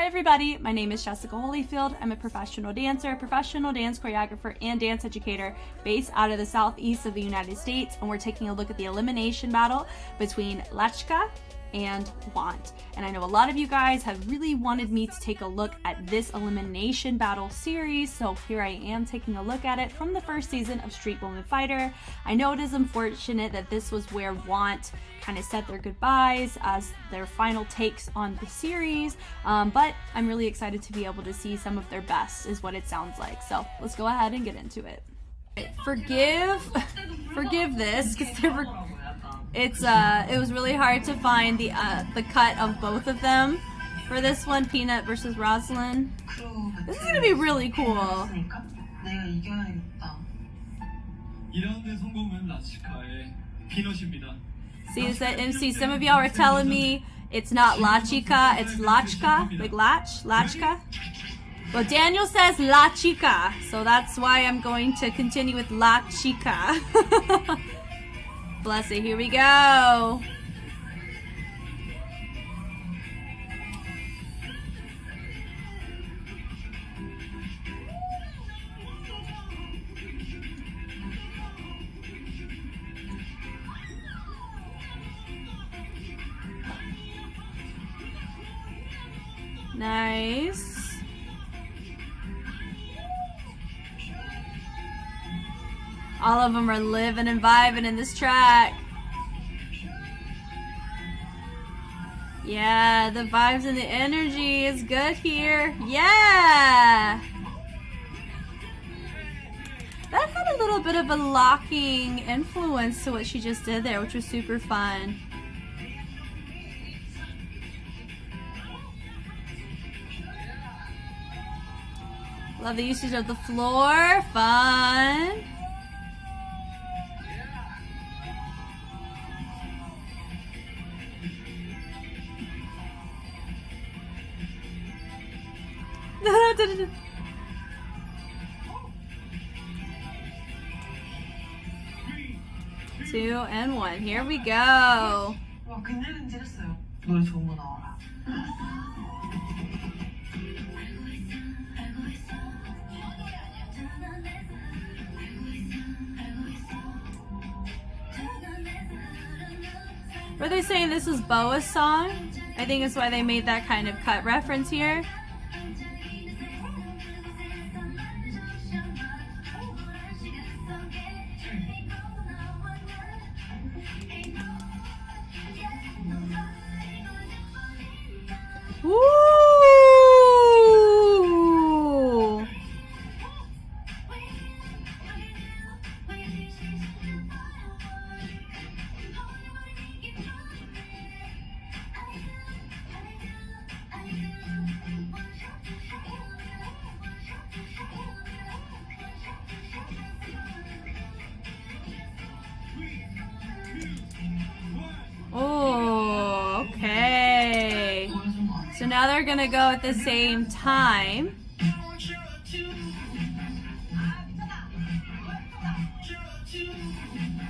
everybody, my name is Jessica Holyfield. I'm a professional dancer, professional dance choreographer, and dance educator based out of the southeast of the United States, and we're taking a look at the elimination battle between Lachka and Want. And I know a lot of you guys have really wanted me to take a look at this elimination battle series, so here I am taking a look at it from the first season of Street Woman Fighter. I know it is unfortunate that this was where Want kind of said their goodbyes as their final takes on the series, but I'm really excited to be able to see some of their best is what it sounds like. So let's go ahead and get into it. Forgive this, because it was really hard to find the cut of both of them for this one, Peanut versus Rosalind. This is gonna be really cool. See, some of y'all are telling me it's not Lachika, it's Lachka, like Lachka. Well, Daniel says La Chica, so that's why I'm going to continue with La Chica. Bless it, here we go. Nice. All of them are living and vibing in this track. Yeah, the vibes and the energy is good here. Yeah! That had a little bit of a locking influence to what she just did there, which was super fun. Love the usage of the floor. Fun. Two and one. Here we go. Were they saying this was Boa's song? I think that's why they made that kind of cut reference here. Woo! Oh, okay. So now they're gonna go at the same time.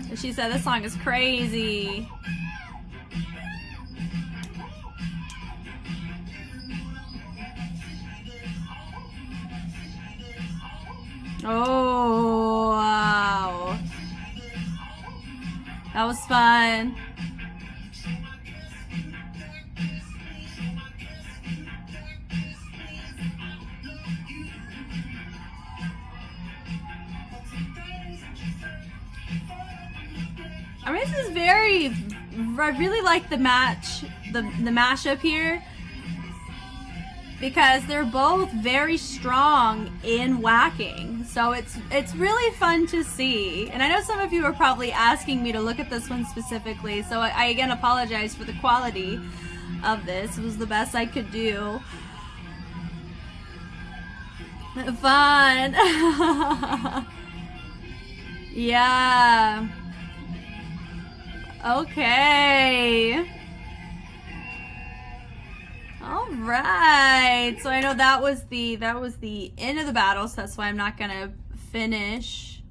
So she said this song is crazy. Oh, wow. That was fun. I mean, this is I really like the mashup here, because they're both very strong in whacking. So it's really fun to see. And I know some of you are probably asking me to look at this one specifically, so I again apologize for the quality of this. It was the best I could do. Fun. Yeah. Okay. All right. So I know that was the end of the battle, so that's why I'm not gonna finish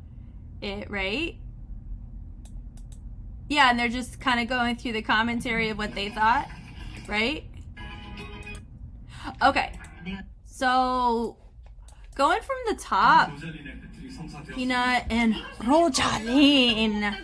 it, right? Yeah, and they're just kind of going through the commentary of what they thought, right? Okay, So, going from the top, Peanut and ROZALIN.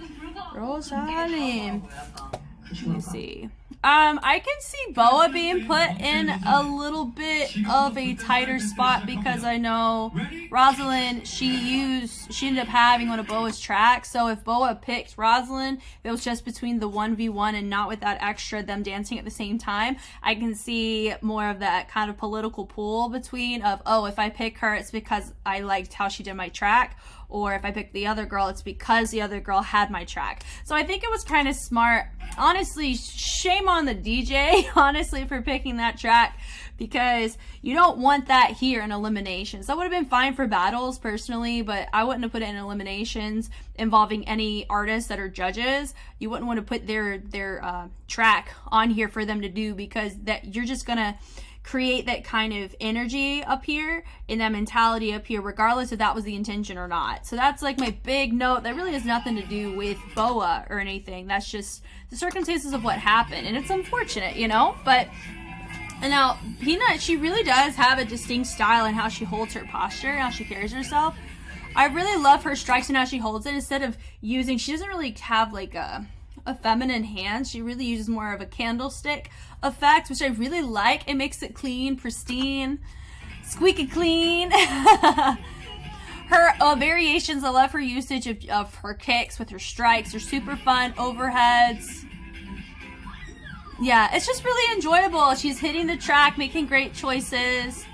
Let me see. I can see Boa being put in a little bit of a tighter spot because I know ROZALIN, she ended up having one of Boa's tracks. So if Boa picked ROZALIN, it was just between the 1v1 and not with that extra them dancing at the same time. I can see more of that kind of political pull between of, oh, if I pick her, it's because I liked how she did my track. Or if I pick the other girl, it's because the other girl had my track. So I think it was kind of smart. Honestly, shame on the DJ, honestly, for picking that track, because you don't want that here in eliminations. That would have been fine for battles, personally, but I wouldn't have put it in eliminations involving any artists that are judges. You wouldn't want to put their track on here for them to do, because that you're just gonna create that kind of energy up here and that mentality up here, regardless if that was the intention or not. So that's like my big note. That really has nothing to do with Boa or anything. That's just the circumstances of what happened, and it's unfortunate, you know. But and now Peanut, she really does have a distinct style in how she holds her posture and how she carries herself. I really love her strikes and how she holds it. Instead of using, she doesn't really have like a feminine hand. She really uses more of a candlestick effect, which I really like. It makes it clean, pristine, squeaky clean. Her variations, I love her usage of her kicks with her strikes. They're super fun. Overheads. Yeah, it's just really enjoyable. She's hitting the track, making great choices.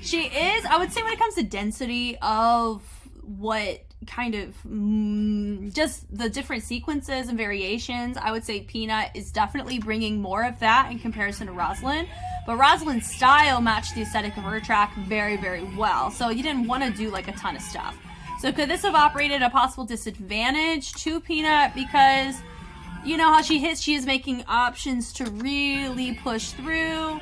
She is, I would say, when it comes to density of what kind of just the different sequences and variations, I would say Peanut is definitely bringing more of that in comparison to ROZALIN. But ROZALIN's style matched the aesthetic of her track very, very well. So you didn't want to do like a ton of stuff. So could this have operated a possible disadvantage to Peanut? Because you know how she hits, she is making options to really push through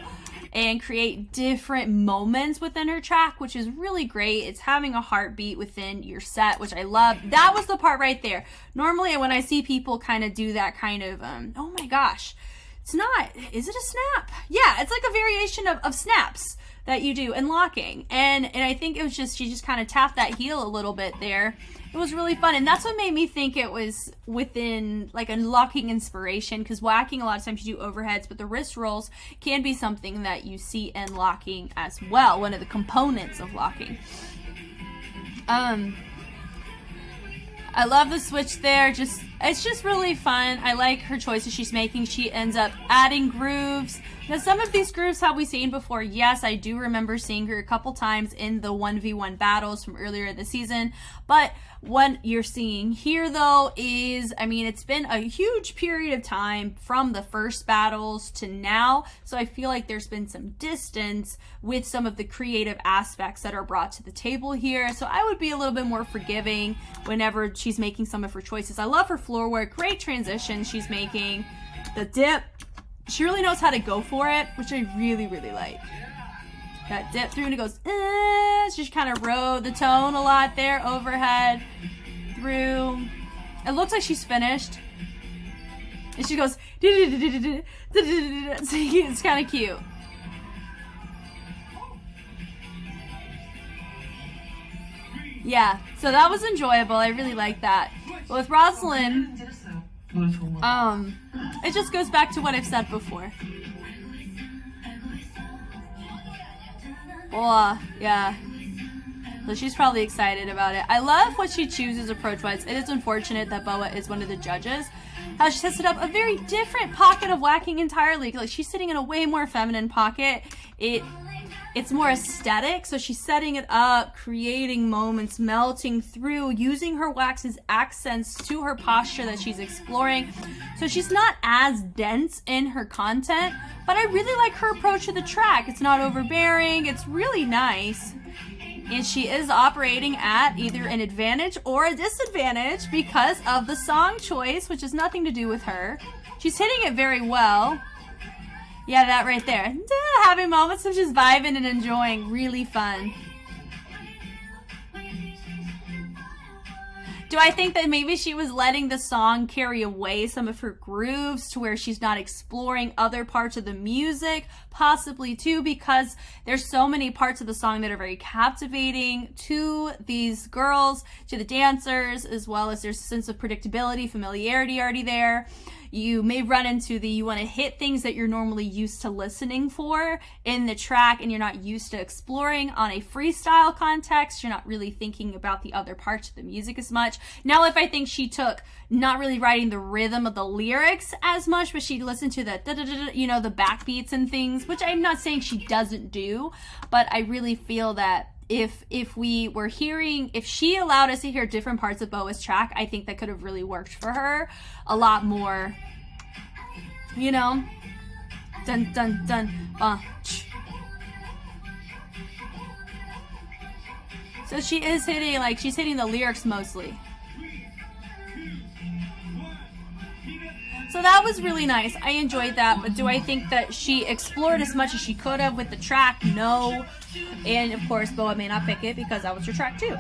and create different moments within her track, which is really great. It's having a heartbeat within your set, which I love. That was the part right there. Normally when I see people kind of do that kind of, oh my gosh, it's not, is it a snap? Yeah, it's like a variation of snaps that you do in locking. And I think it was just, she just kind of tapped that heel a little bit there. It was really fun, and that's what made me think it was within like a locking inspiration, because whacking, a lot of times you do overheads, but the wrist rolls can be something that you see in locking as well, one of the components of locking. I love the switch there. It's just really fun. I like her choices she's making. She ends up adding grooves. Now, some of these grooves have we seen before? Yes, I do remember seeing her a couple times in the 1v1 battles from earlier in the season. But what you're seeing here, though, is, I mean, it's been a huge period of time from the first battles to now. So I feel like there's been some distance with some of the creative aspects that are brought to the table here. So I would be a little bit more forgiving whenever she's making some of her choices. I love her floor work, great transitions she's making. The dip, she really knows how to go for it, which I really, really like. That dip through and it goes, she just kind of rode the tone a lot there, overhead, through. It looks like she's finished. And she goes, it's kind of cute. Yeah, so that was enjoyable. I really like that. But with ROZALIN, it just goes back to what I've said before. Yeah. So she's probably excited about it. I love what she chooses approach-wise. It is unfortunate that Boa is one of the judges. How she sets it up a very different pocket of whacking entirely. Like, she's sitting in a way more feminine pocket. It's more aesthetic, so she's setting it up, creating moments, melting through, using her wax as accents to her posture that she's exploring. So she's not as dense in her content, but I really like her approach to the track. It's not overbearing, it's really nice. And she is operating at either an advantage or a disadvantage because of the song choice, which has nothing to do with her. She's hitting it very well. Yeah, that right there. Having moments of just vibing and enjoying. Really fun. Do I think that maybe she was letting the song carry away some of her grooves to where she's not exploring other parts of the music? Possibly too, because there's so many parts of the song that are very captivating to these girls, to the dancers, as well as there's a sense of predictability, familiarity already there. You may run into you want to hit things that you're normally used to listening for in the track and you're not used to exploring on a freestyle context. You're not really thinking about the other parts of the music as much. Now, if I think she took not really writing the rhythm of the lyrics as much, but she listened to the the backbeats and things, which I'm not saying she doesn't do, but I really feel that if she allowed us to hear different parts of Boa's track, I think that could have really worked for her a lot more. Dun dun dun. So she is hitting, she's hitting the lyrics mostly. So that was really nice. I enjoyed that, but do I think that she explored as much as she could have with the track? No. And of course, Boa may not pick it because that was her track too.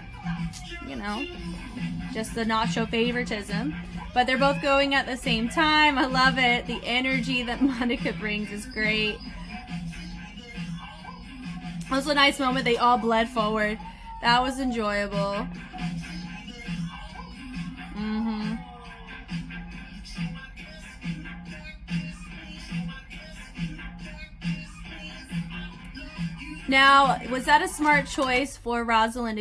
Just to not show favoritism. But they're both going at the same time. I love it. The energy that Monica brings is great. It was a nice moment. They all bled forward. That was enjoyable. Now, was that a smart choice for ROZALIN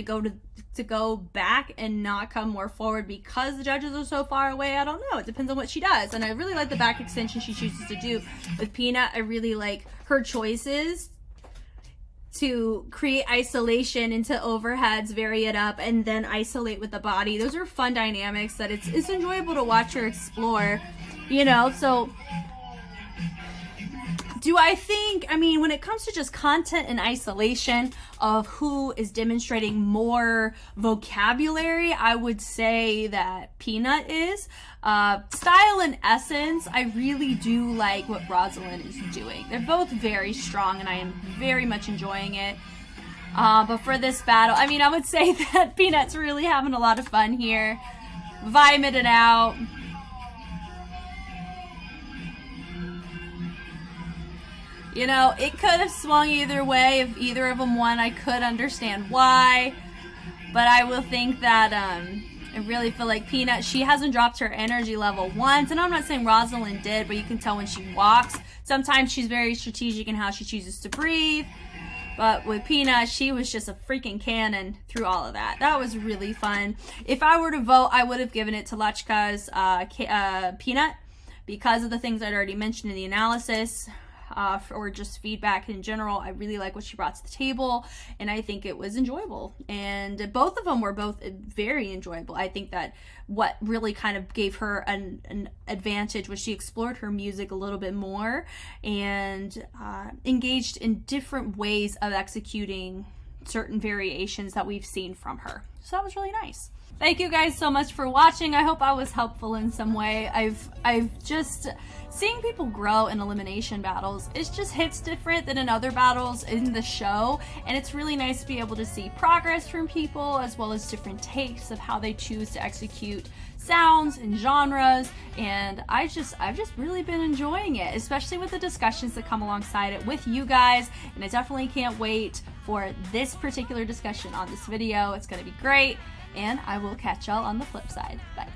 to go back and not come more forward because the judges are so far away? I don't know. It depends on what she does. And I really like the back extension she chooses to do with Peanut. I really like her choices to create isolation into overheads, vary it up, and then isolate with the body. Those are fun dynamics that it's enjoyable to watch her explore, so do I think, when it comes to just content and isolation of who is demonstrating more vocabulary, I would say that Peanut is. Style and essence, I really do like what ROZALIN is doing. They're both very strong and I am very much enjoying it. But for this battle, I would say that Peanut's really having a lot of fun here. Vibing it out. It could have swung either way. If either of them won, I could understand why. But I will think that I really feel like Peanut, she hasn't dropped her energy level once. And I'm not saying ROZALIN did, but you can tell when she walks. Sometimes she's very strategic in how she chooses to breathe. But with Peanut, she was just a freaking cannon through all of that. That was really fun. If I were to vote, I would have given it to Lechka's Peanut because of the things I'd already mentioned in the analysis. Or just feedback in general. I really like what she brought to the table, and I think it was enjoyable. And both of them were both very enjoyable. I think that what really kind of gave her an advantage was she explored her music a little bit more and engaged in different ways of executing certain variations that we've seen from her. So that was really nice. Thank you guys so much for watching. I hope I was helpful in some way. I've just seeing people grow in elimination battles, it just hits different than in other battles in the show, and it's really nice to be able to see progress from people as well as different takes of how they choose to execute sounds and genres, and I've just really been enjoying it, especially with the discussions that come alongside it with you guys, and I definitely can't wait for this particular discussion on this video. It's going to be great, and I will catch y'all on the flip side. Bye.